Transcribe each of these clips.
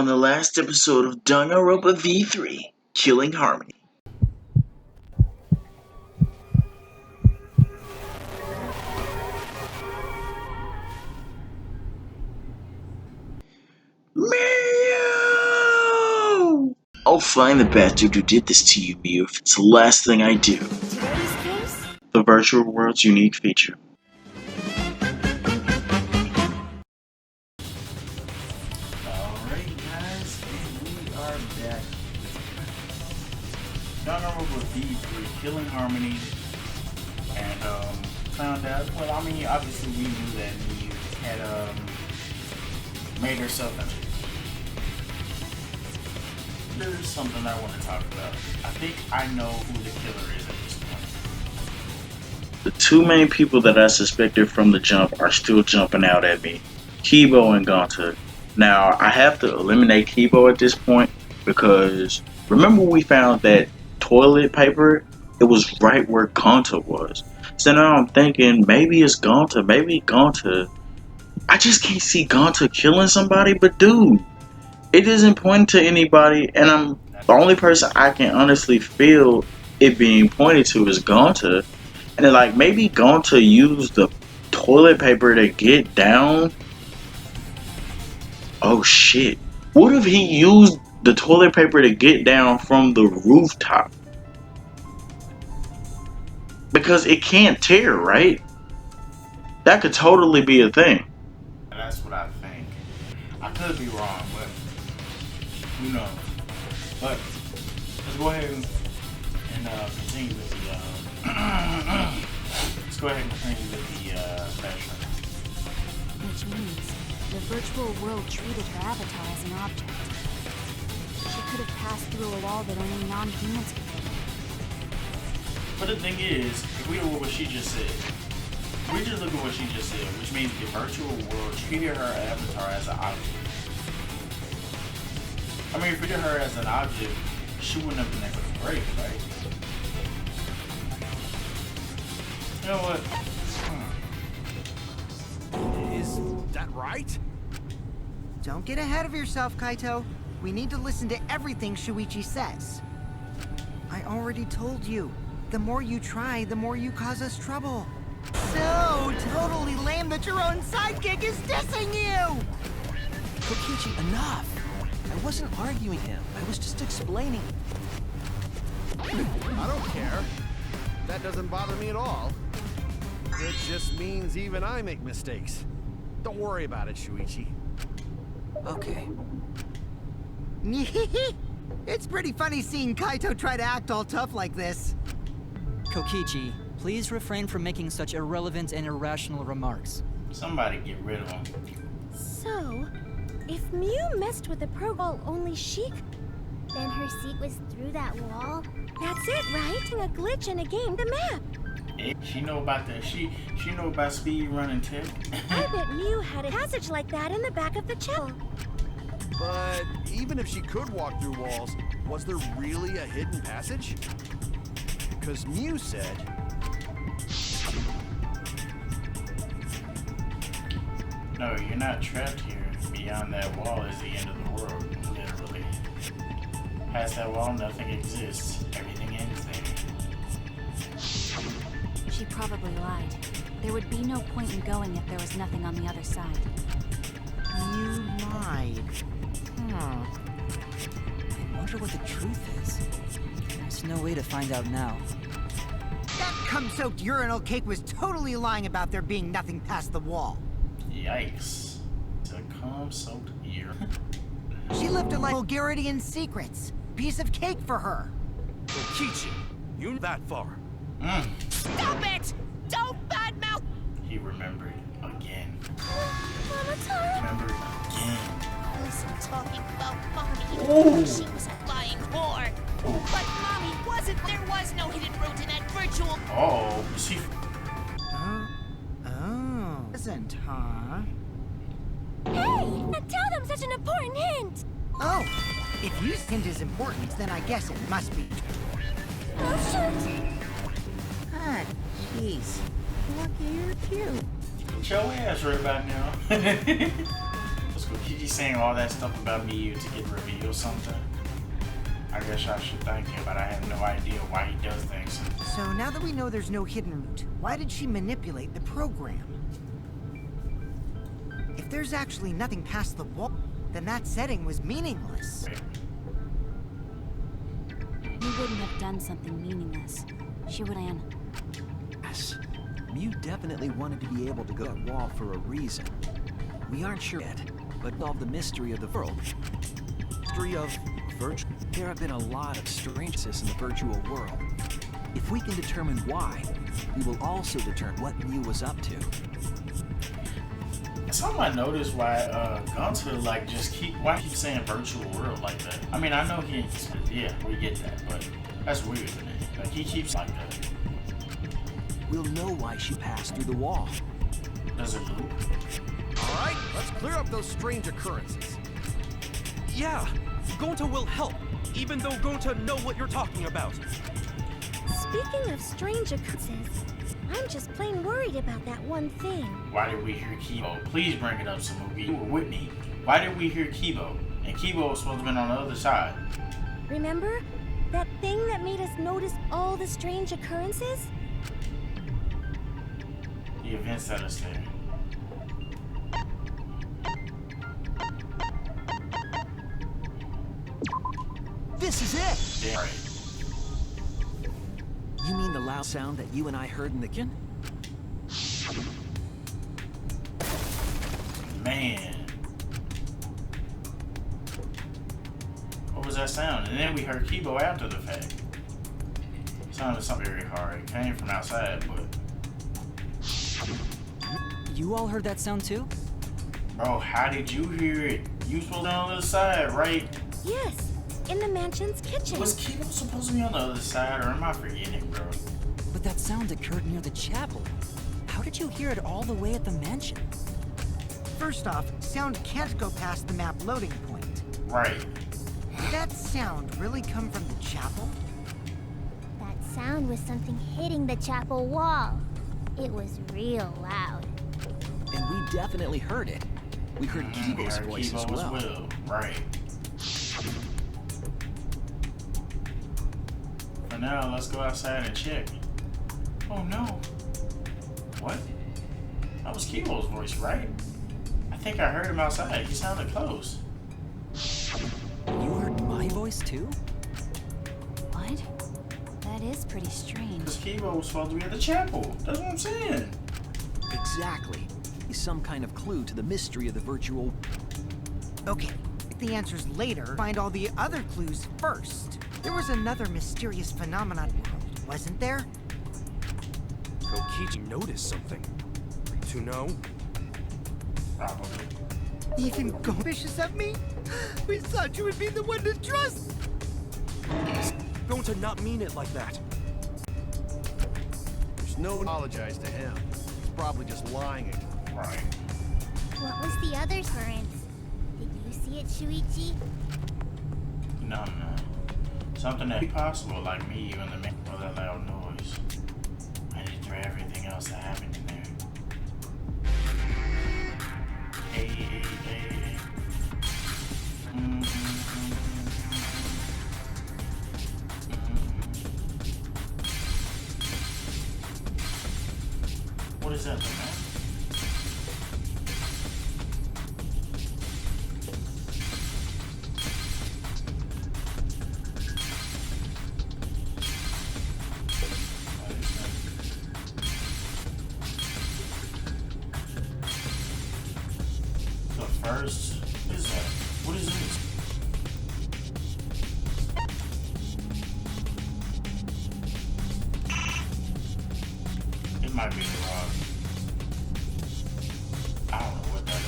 On the last episode of DanganRonpa V3 Killing Harmony. Meow! I'll find the bastard who did this to you, Mew, if it's the last thing I do. Today's case? The virtual world's unique feature. DanganRonpa V3 Killing Harmony, and found out, well, I mean, obviously we knew that Mew had made herself into. There's something I want to talk about. I think I know who the killer is at this point. The two main people that I suspected from the jump are still jumping out at me. Kibo and Gonta. Now, I have to eliminate Kibo at this point because remember we found that toilet paper? It was right where Gonta was. So now I'm thinking maybe it's Gonta, maybe Gonta. I just can't see Gonta killing somebody, but dude, it isn't pointing to anybody, and I'm the only person I can honestly feel it being pointed to is Gonta. And then, like, maybe Gonta used the toilet paper to get down. Oh shit. What if he used the toilet paper to get down from the rooftop? Because it can't tear, right? That could totally be a thing. That's what I think. I could be wrong, but who knows? But let's go ahead and continue with the let's go ahead and continue with the session. Which means the virtual world treated her avatar as an object. She could have passed through a wall that only non-humans could fit. But the thing is, if we look at what she just said, we just look at what she just said, which means the virtual world treated her avatar as an object. I mean, if we treated her as an object, she wouldn't have been able to break, right? You know what? Is that right? Don't get ahead of yourself, Kaito. We need to listen to everything Shuichi says. I already told you. The more you try, the more you cause us trouble. So totally lame that your own sidekick is dissing you! Kokichi, enough! I wasn't arguing him. I was just explaining. I don't care. That doesn't bother me at all. It just means even I make mistakes. Don't worry about it, Shuichi. Okay. It's pretty funny seeing Kaito try to act all tough like this. Kokichi, please refrain from making such irrelevant and irrational remarks. Somebody get rid of him. So, if Mew messed with the program only she then her seat was through that wall? That's it, right? A glitch in a game, the map. She know about that. She know about speed running tech. I bet Mew had a passage like that in the back of the chapel. But even if she could walk through walls, was there really a hidden passage? Because Mew said... No, you're not trapped here. Beyond that wall is the end of the world, literally. Past that wall, nothing exists. Everything ends there. She probably lied. There would be no point in going if there was nothing on the other side. You lied. I wonder what the truth is. There's no way to find out now. That cum-soaked urinal cake was totally lying about there being nothing past the wall. Yikes. It's a cum-soaked ear. She lived a life of vulgarity and secrets. Piece of cake for her. Kokichi, you that far. Stop it! Don't badmouth! He remembered again. Momota! Remembered again. Listen, talking about Mommy. Ooh. She was a lying whore. But Mommy wasn't. There was no hidden route in that virtual. Oh, she. Oh. Isn't, huh? Hey! Tell them such an important hint! Oh, if you hint is important, then I guess it must be true. Oh, shit! Ah, jeez. Lucky you're cute. Get your ass right about now. What's Kokichi saying all that stuff about me to get revealed something? I guess I should thank him, but I have no idea why he does things. So now that we know there's no hidden route, why did she manipulate the program? If there's actually nothing past the wall, then that setting was meaningless. You wouldn't have done something meaningless. She would have. Yes. Mew definitely wanted to be able to go to that wall for a reason. We aren't sure yet, but solve the mystery of the world. Mystery of virtual. There have been a lot of strangeness in the virtual world. If we can determine why, we will also determine what Mew was up to. Something I noticed why Gonta like why he keep saying virtual world like that. I mean I know yeah, we get that, but that's weird to me. Like he keeps like that. We'll know why she passed through the wall. Does it loop? Alright, let's clear up those strange occurrences. Yeah, Gonta will help, even though Gonta know what you're talking about. Speaking of strange occurrences, I'm just plain worried about that one thing. Why did we hear Kibo? Please bring it up, Tsumugi. You were with me. Why did we hear Kibo? And Kibo was supposed to have been on the other side. Remember? That thing that made us notice all the strange occurrences? The events that us there. This is it! Yeah, right. You mean the loud sound that you and I heard in the kitchen? Man. What was that sound? And then we heard Kibo after the fact. It sounded something very hard. It came from outside, but... You all heard that sound too? Bro, how did you hear it? You was supposed to be on the other side, right? Yes, in the mansion's kitchen. Was Kibo supposed to be on the other side, or am I forgetting, bro? But that sound occurred near the chapel. How did you hear it all the way at the mansion? First off, sound can't go past the map loading point. Right. Did that sound really come from the chapel? That sound was something hitting the chapel wall. It was real loud. And we definitely heard it. We heard Kibo's voice as well. Right. For now, let's go outside and check. Oh no. What? That was Kibo's voice, right? I think I heard him outside. He sounded close. You heard my voice too? What? That is pretty strange. Because Kibo was supposed to be at the chapel. That's what I'm saying. Exactly. Some kind of clue to the mystery of the virtual... Okay, the answers later. Find all the other clues first. There was another mysterious phenomenon world, wasn't there? Kokichi noticed something. To know? Probably. Even go vicious at me? We thought you would be the one to trust. Going to not mean it like that. There's no apologize to him. He's probably just lying again. Right. What was the other occurrence? Did you see it, Shuichi? No. Something that be possible, like me when the man for that loud noise. I need to everything else that happened in there. Hey. What is that, man? First, what is that? What is this? It might be the rock. I don't know what that is.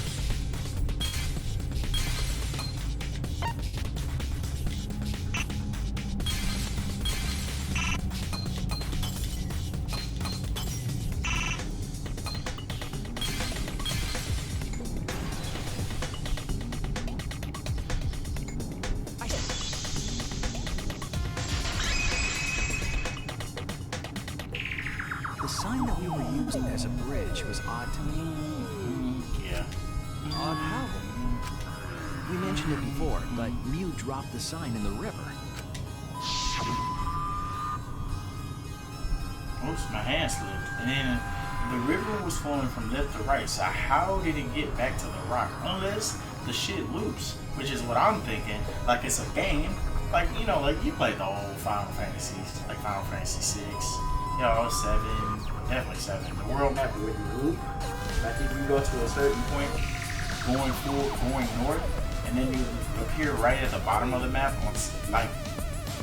The sign that we were using as a bridge was odd to me. Yeah. Odd how? mentioned it before, but Mew dropped the sign in the river. Oops, my hand slipped. And then the river was flowing from left to right, so how did it get back to the rock? Unless the shit loops, which is what I'm thinking. Like it's a game. Like, you know, like you played the old Final Fantasies, like Final Fantasy 6, you know, 7, definitely 7. The world map where you loop. Like if you go to a certain point, going north, and then you appear right at the bottom of the map, on, like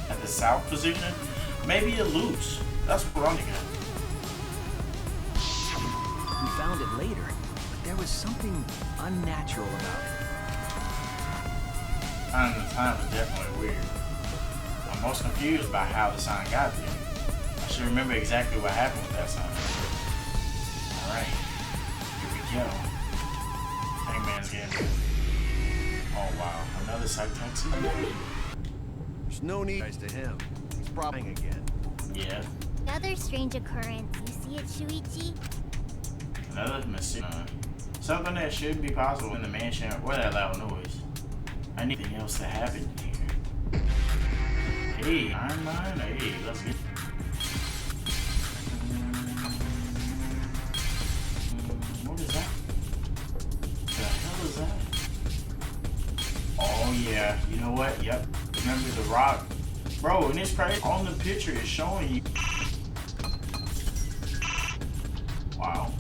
at the south position, maybe it loops. That's what I'm thinking. We found it later, but there was something unnatural about it. The time was definitely weird. I'm most confused by how the sign got there. I should remember exactly what happened with that sign. Alright, here we go. Hangman's getting. Oh wow, another side taxi? There's no need to him. He's probably again. Yeah. Another strange occurrence. You see it, Shuichi? Another mistake. Something that shouldn't be possible in the mansion or that loud noise. I need anything else to happen here. Hey, Iron Man. Hey, let's get. What is that? The hell is that? Oh yeah, you know what? Yep. Remember the rock, bro? And it's crazy. On the picture, it's showing you. Wow.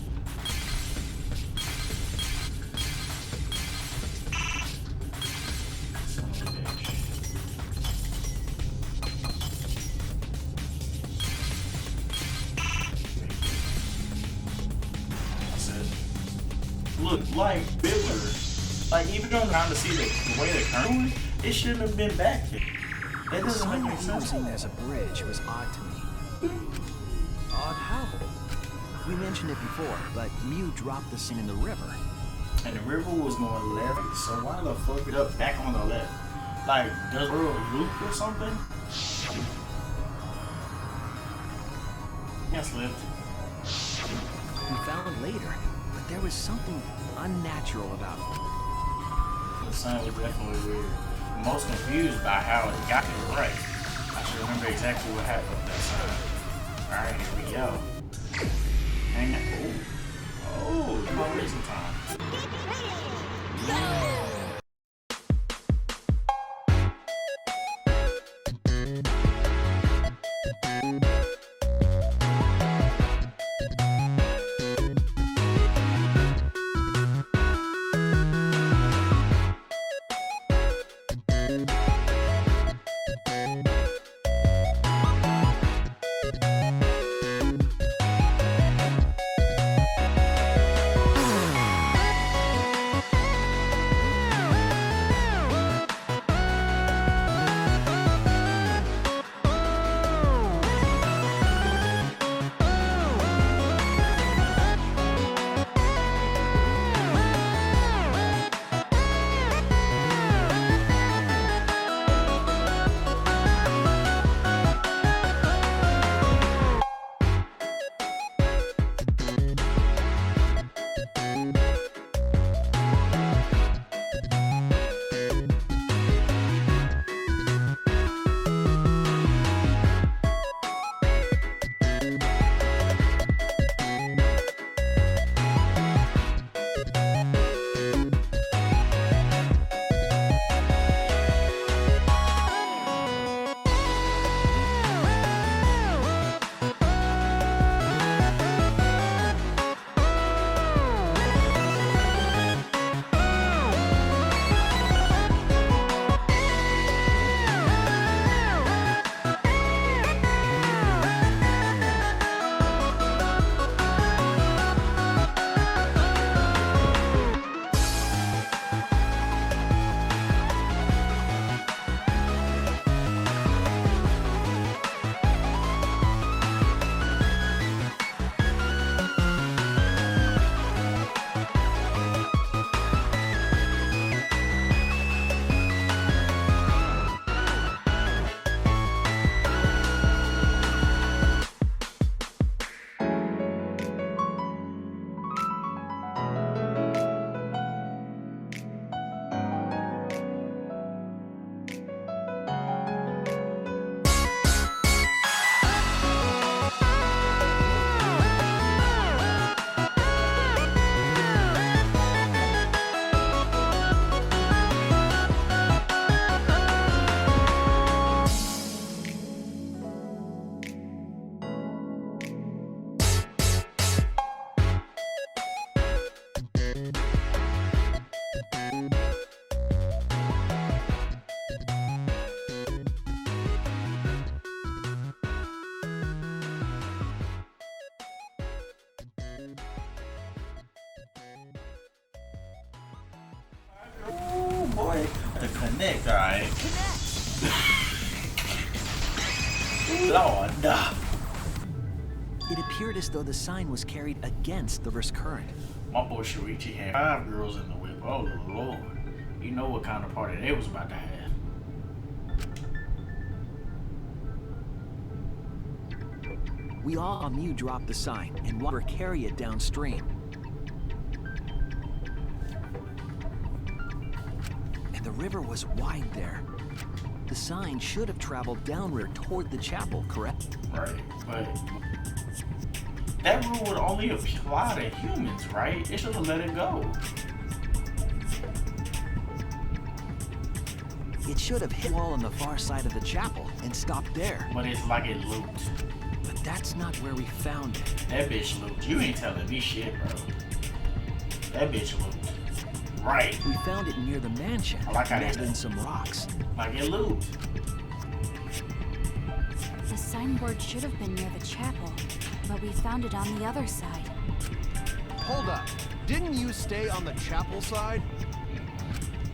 Look like bigger. Like even going around to see the way they're currently, it shouldn't have been back there. That doesn't make any sense. Using as a bridge was odd to me. Odd how? We mentioned it before, but Mew dropped the sign in the river. And the river was going left, so why the fuck it up back on the left? Like, does it loop or something? Yeah, slipped. We found it later, but there was something unnatural about it. The sign was definitely weird. I'm most confused by how it got it right. I should remember exactly what happened with that sign. Alright, here we go. Hang on. Oh, it's my racing time. The connect, alright. Lord, nah. It appeared as though the sign was carried against the reverse current. My boy Shuichi had 5 girls in the whip. Oh Lord. You know what kind of party they was about to have. We all saw Mew drop the sign and watch her carry it downstream. And the river was wide there. The sign should have traveled downward toward the chapel, correct? Right, but that rule would only apply to humans, right? It should have let it go. It should have hit the wall on the far side of the chapel and stopped there. But it's like it looped. But that's not where we found it. That bitch looped. You ain't telling me shit, bro. That bitch looped. Right. We found it near the mansion, I like how nested they in some rocks. Like it looped. The signboard should have been near the chapel, but we found it on the other side. Hold up. Didn't you stay on the chapel side?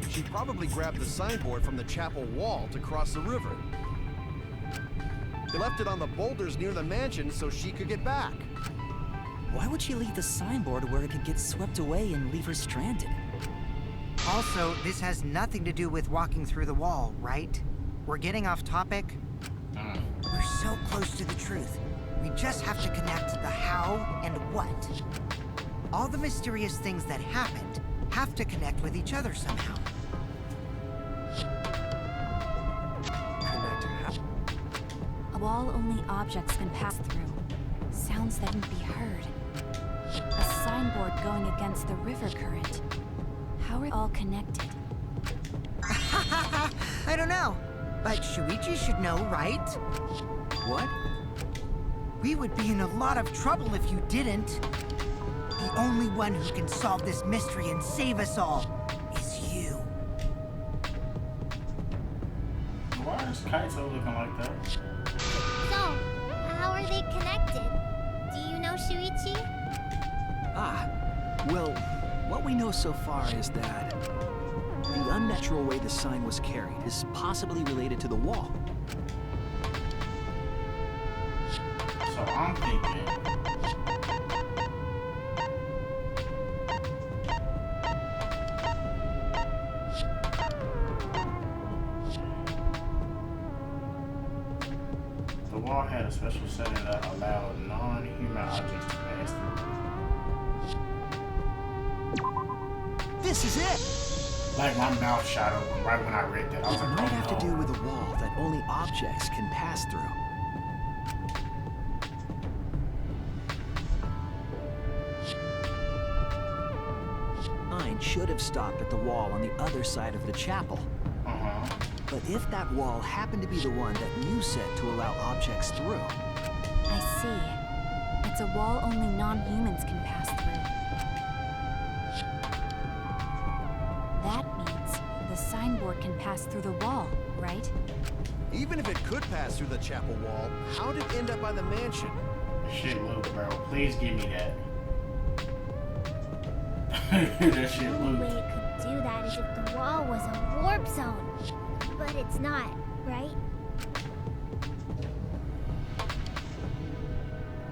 She probably grabbed the signboard from the chapel wall to cross the river. They left it on the boulders near the mansion so she could get back. Why would she leave the signboard where it could get swept away and leave her stranded? Also, this has nothing to do with walking through the wall, right? We're getting off topic. We're so close to the truth. We just have to connect the how and what. All the mysterious things that happened have to connect with each other somehow. Connect how? A wall only objects can pass through. Sounds that can be heard. A signboard going against the river current. How are they all connected? I don't know, but Shuichi should know, right? What? We would be in a lot of trouble if you didn't. The only one who can solve this mystery and save us all is you. Why is Kaito looking like that? So, how are they connected? Do you know Shuichi? Well, what we know so far is that the unnatural way the sign was carried is possibly related to the wall. So I'm thinking the wall had a special setting that allowed non-human objects to pass through. This is it! Like my mouth shot open right when I read that. I was It like, might oh, have no. to do with a wall that only objects can pass through. Sign should have stopped at the wall on the other side of the chapel. But if that wall happened to be the one that Mew set to allow objects through, I see. It's a wall only non-humans can pass through. That means the signboard can pass through the wall, right? Even if it could pass through the chapel wall, how did it end up by the mansion? Shit loop, bro. Please give me that. That shit The only way loop. it could do that is if the wall was a warp zone. But it's not, right?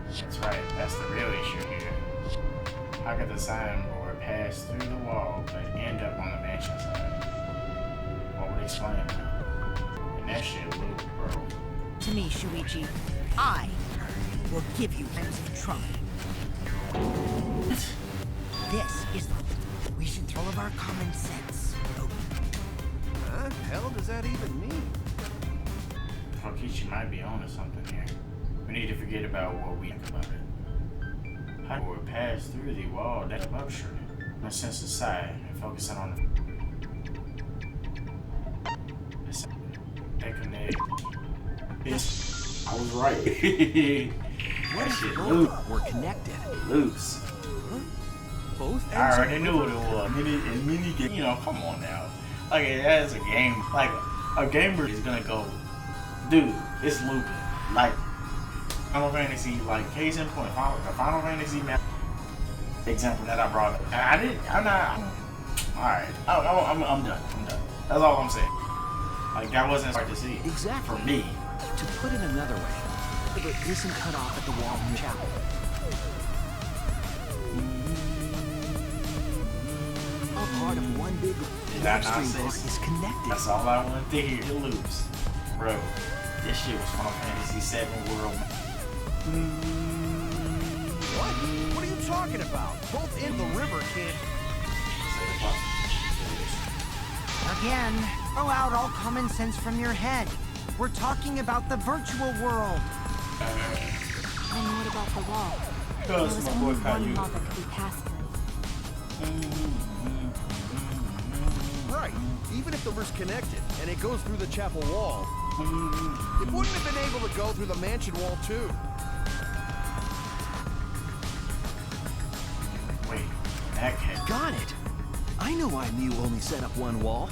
That's right. That's the real issue here. How could the signboard pass through the wall but end up on the mansion side? What would explain that? And that shit loop, bro. To me, Shuichi, I will give you times of trouble. This is the... We should throw all of our common sense. Huh? Hell does that even mean? Kokichi might be onto something here. We need to forget about what we think about it. How do we pass through the wall? That's luxury. No sense aside and focusing on the that connect. Yes, I was right. what That if shit both loop. were connected? Loops. Both I already knew what it was. Mini game. You know, come on now. Like, as a game, like, a gamer is gonna go, dude, it's looping. Like, Final Fantasy, like, case in point, the Final Fantasy map example that I brought up. I'm not, alright, I'm done. That's all I'm saying. Like, that wasn't hard to see. Exactly. For me. To put it another way, the river isn't cut off at the wall in the chapel. All part of one big That stream nonsense? is connected. That's all I wanted to hear. It loops. Bro, this shit was Final Fantasy VII World. What? What are you talking about? Both in the river can't... Again, throw out all common sense from your head. We're talking about the virtual world. And what about the wall? There Because was my only boy one Kaito. wall that could be passed through. Right. Even if the river's connected and it goes through the chapel wall, it wouldn't have been able to go through the mansion wall too. Wait, that cat. Got it. I know why Mew only set up one wall.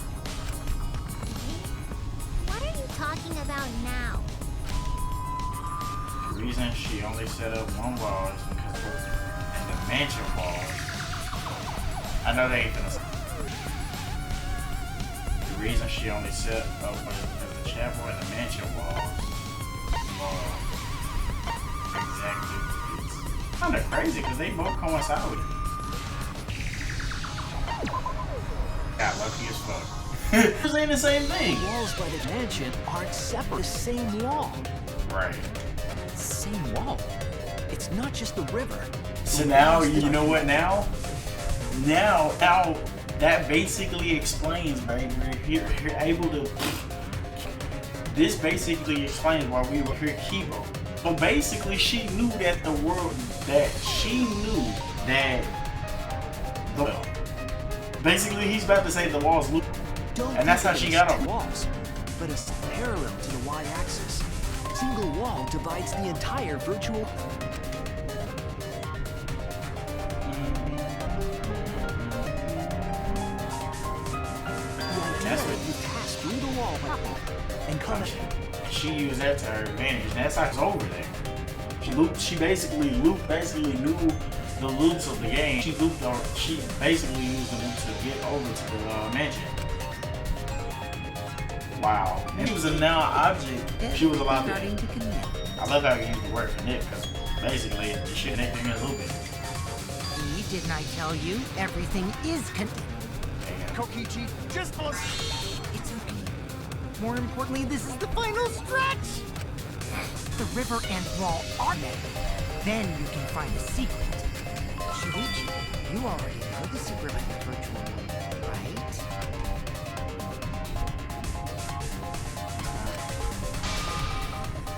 What are you talking about now? The reason she only set up one wall is because of the mansion walls. I know they ain't gonna. The reason she only set up was because the chapel and the mansion walls. Exactly. It's kind of crazy because they both coincide with it. Got lucky as fuck. It's ain't the same thing. The walls by the mansion aren't separate. The same wall. Right. Same wall. It's not just the river. So now, you know what now? Now that basically explains, baby. You're able to. This basically explains why we were here, Kibo. So basically, she knew that the world, well, basically, he's about to say the walls loop. And that's how she got them. Walls, but it's parallel to the y-axis. A single wall divides the entire virtual. That's what You pass through the wall and come. she used that to her advantage. And that's how it's over there. She basically knew the loops of the game. She basically used the loops to get over to the mansion. Wow. And she was a non-object. She was allowed to. I love how you use the word connect because basically the shit connected me a little bit. See, didn't I tell you? Everything is connected. Kokichi, just look. It's okay. More importantly, this is the final stretch! The river and wall are met. Then you can find the secret. Shuichi, you already know the secret of the virtual world, right?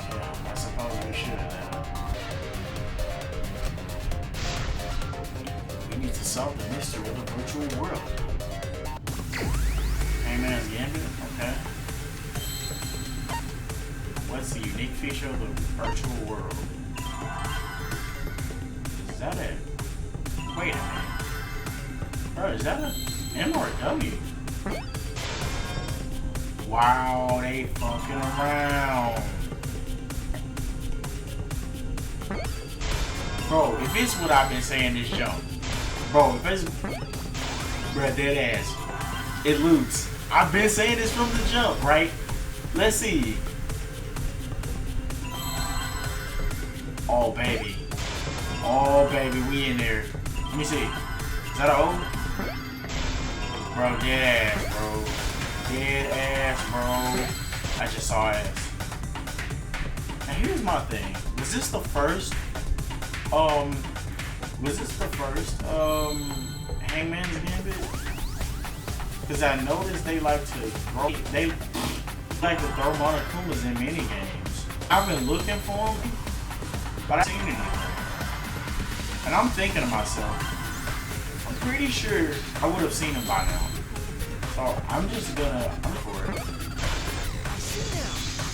Yeah, I suppose we should now. We need to solve the mystery of the virtual world. Hangman's Gambit? Okay. What's the unique feature of the virtual world? Is that it? Wait a minute. Bro, is that a M or a W? Wow, they fucking around. Bro, if it's what I've been saying this jump. Bro, if it's... Bro, dead ass. It loops. I've been saying this from the jump, right? Let's see. Oh, baby. Oh, baby, we in there. Let me see. Is that an O? Bro, dead ass, bro. Dead ass, bro. I just saw ass. Now, here's my thing. Was this the first, Hangman's Gambit? Because I noticed they like to throw Monokumas in minigames. I've been looking for them, but I haven't seen anything. And I'm thinking to myself, I'm pretty sure I would have seen them by now. So I'm just gonna look for it.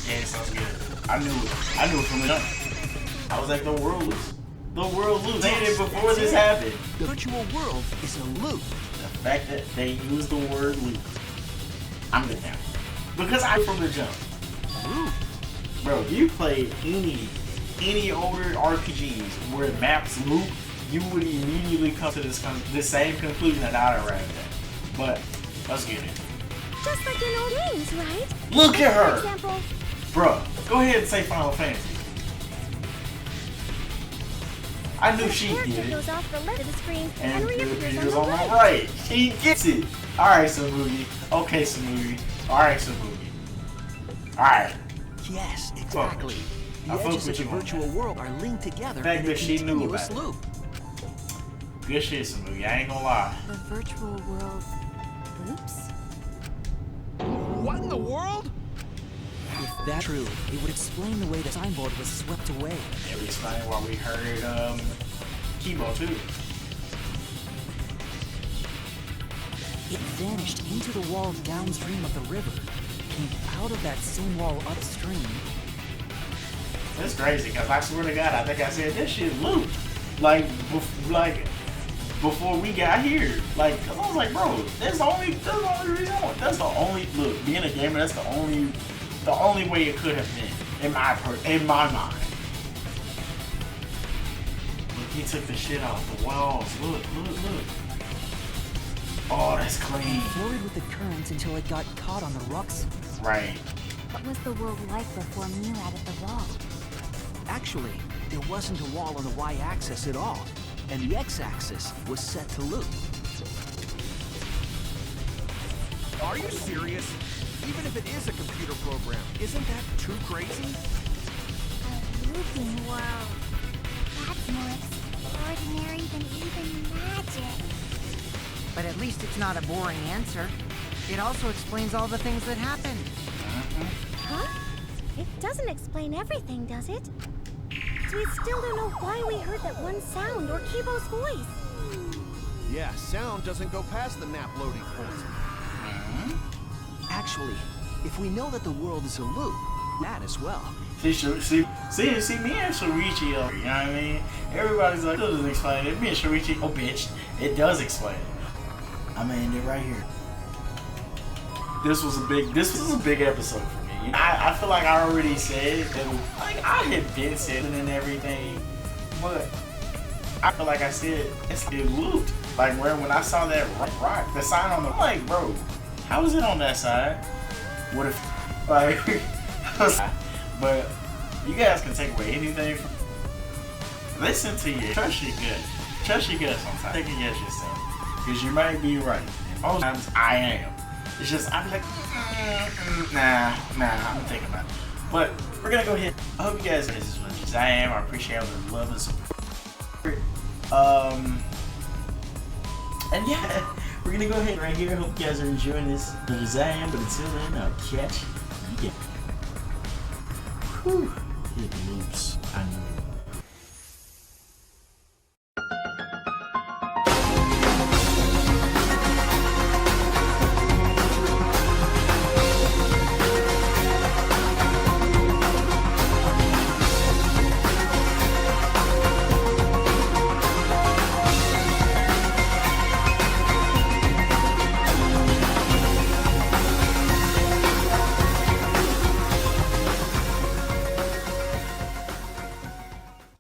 Yeah, it sounds good. I knew it from the jump. I was like, the world loops. Saying it before this happened. The virtual world is a loop. The fact that they use the word loop, I'm good now. Because I'm from the jump. Loop. Bro, if you played any older RPGs where maps loop, you would immediately come to this same conclusion that I arrived at. But let's get it. Just like in old games, right? Look at For her! example, Bruh, go ahead and say Final Fantasy. I knew the she character did it. goes off the left of the screen and And reappears it was on the on the right. right. She gets it. Alright, Tsumugi. Okay, Tsumugi. Alright, Tsumugi. Alright. Yes, exactly. I The fuck edges of with the you on virtual that. world are linked together Fact in a that she knew continuous about it. loop. Good shit, Tsumugi. I ain't gonna lie. The virtual world loops? What in the world? If that's true, it would explain the way the signboard was swept away. It would explain why we heard Kibo too. It vanished into the wall downstream of the river, came out of that same wall upstream. That's crazy, because I swear to God, I think I said this shit looped. Like before we got here. Like, cause I was like, bro, that's the only reason. That's the only, look, being a gamer, that's the only way it could have been, in my mind. Look, he took the shit off the walls. Look. Oh, that's clean. It floated with the current until it got caught on the rocks. Right. What was the world like before Mew added the wall? Actually, there wasn't a wall on the y-axis at all, and the x-axis was set to loop. Are you serious? Even if it is a computer program, isn't that too crazy? A looping world. That's more extraordinary than even magic. But at least it's not a boring answer. It also explains all the things that happened. Huh? It doesn't explain everything, does it? So we still don't know why we heard that one sound or Kibo's voice. Yeah, sound doesn't go past the map loading point. Actually, if we know that the world is a loop, that as well. See, me and Shuichi, you know what I mean? Everybody's like, it doesn't explain it. Me and Shuichi, oh bitch, it does explain it. I mean, it right here. This was a big episode for me. I feel like I already said that, like, I had been saying it and everything, but I feel like I said it looped. Like when I saw that rock, the sign on the, I'm like, bro, how is it on that side? What if, like, but you guys can take away anything from, listen to you, trust your gut sometimes, take it against yourself, because you might be right, and most times I am. It's just, I'm like, nah, I'm thinking about it. But we're gonna go ahead. I hope you guys enjoy this as much as I am. I appreciate all the love and support. And yeah, we're gonna go ahead right here. Hope you guys are enjoying this as much as I am. But until then, I'll catch you. Whew. It loops. I knew it.